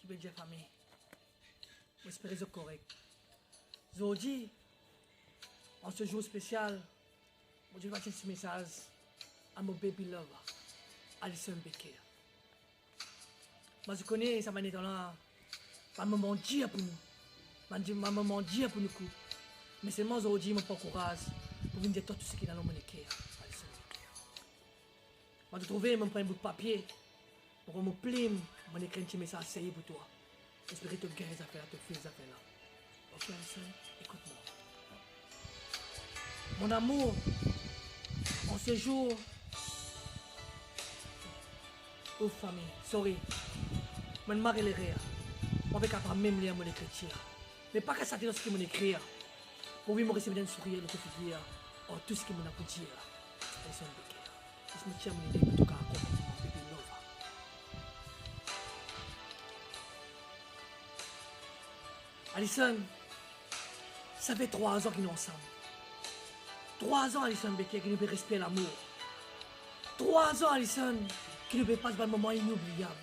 qui veut dire famille. J'espère que c'est correct. Aujourd'hui, en ce jour spécial, je vais passer ce message à mon baby lover, Alison Becker. Moi, je connais ça manière là, ma maman dit pour nous. Ma maman dit pour nous. Mais seulement aujourd'hui, je n'ai pas courage pour venir dire tout ce qui est dans mon cœur, Alison Becker. Moi, je trouve, je prends un bout de papier pour me plaindre, je écris un petit message pour toi. J'espère que tu gagnes les affaires, tu fais les affaires là. Ok, Alison, écoute-moi. Mon amour, en ce jour, aux familles, sorry, je ne m'arrête pas. Je ne peux pas même lire mon écriture. Mais pas que ça te ce que je écris. Pour lui, je recevoir un sourire, le quotidien, tout ce que je peux dire. Alison Becker. Je me tiens à mon idée pour tout cas accompagner mon bébé Nova. Alison, ça fait 3 ans qu'ils sont ensemble. 3 ans, Alison Becker, qui nous peut respirer l'amour. 3 ans, Alison, qui nous peut passer un moment inoubliable.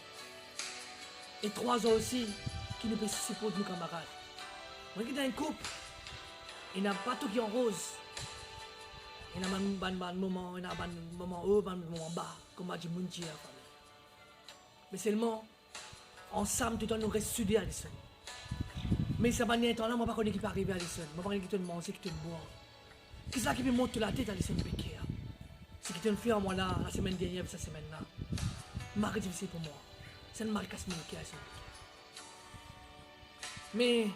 Et 3 ans aussi, qui nous peut supporter nos camarades. Moi, qui est dans un couple, il n'a pas tout qui est en rose. Il y a un moment, il y a un moment haut, un moment bas, comme a dit Mundi la famille. Mais seulement, ensemble, tout le temps, nous restons soudés, Alison. Mais ça va n'y être là, moi, je ne sais pas qui peut arriver, Alison. Je ne sais pas qui peut manger, qui peut boire. Qu'est-ce qui me monte la tête, Alison Becker? C'est qui te fait en moi là, la semaine dernière, cette semaine-là. Marre difficile pour moi. C'est une marque casse mon cœur, Alison Becker. Mais,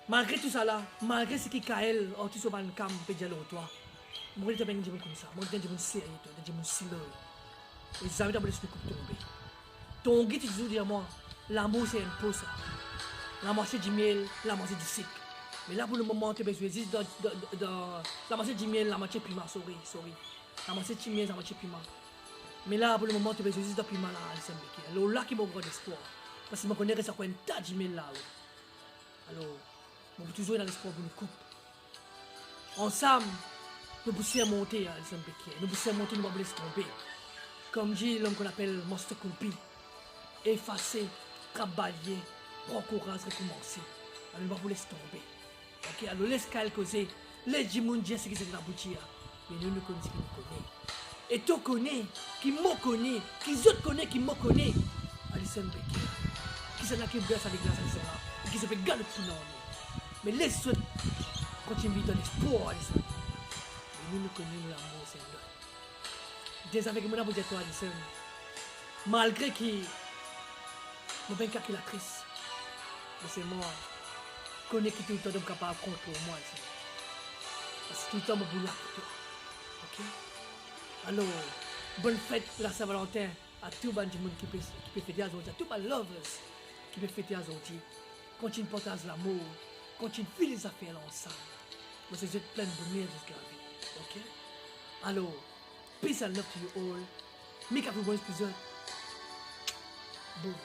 malgré tout ça là, malgré ce qui Kael, tu sais pas le cam, peut dire au toi. Moi, je te dis comme ça. Moi, je te dis sérieux, je te dis sérieux. Et ça veut dire que je suis tombé. Ton guide, tu dis à moi, l'amour c'est un peu ça. L'amour c'est du miel, l'amour c'est du sucre. Mais là, pour le moment, tu as besoin de la moitié du miel, la moitié piment, sorry. La moitié du miel, la moitié piment. Mais là, pour le moment, tu as besoin de piment là, Alison Becker. Alors là, qui m'a grand espoir. Parce que je connais que ça fait un tas de miel là. Alors, on peut toujours dans l'espoir pour nous couper. Ensemble, nous pouvons monter, Alison Becker. Nous pouvons monter, nous ne pouvons pas laisser tomber. Comme dit l'homme qu'on appelle Monster Kumpi. Effacer, travailler, prendre courage, recommencer. Alors, nous ne pouvons pas laisser tomber. Ok, alors laisse qu'elle causer. Les gens disent ce qui c'est la boutique. Mais nous connaissons ce que nous connaissons. Et tu connais, qui me connaît, qui autres connaissent, qui me connaît. Alison Becker. Qui s'en a qui blesse avec la Alison là. Qui se fait garder tout dans nous. Mais laisse autres continuer dans l'espoir, Alison. Mais nous connaissons l'amour, Seigneur. Des avec moi, vous dites toi, Alison. Malgré qui, je suis une calculatrice. Mais c'est moi. Connais qui tout le temps capable de compter pour moi. Parce que tout le temps, je suis là pour toi. Ok? Alors, bonne fête pour la Saint-Valentin à tout le monde qui peut fêter aujourd'hui, à tous les lovers qui peuvent fêter aujourd'hui. Continue de partager l'amour, continue de faire les affaires ensemble. Moi, c'est plein de bonheur jusqu'à la vie. Ok? Alors, peace and love to you all. Make up a bon épisode. Boom.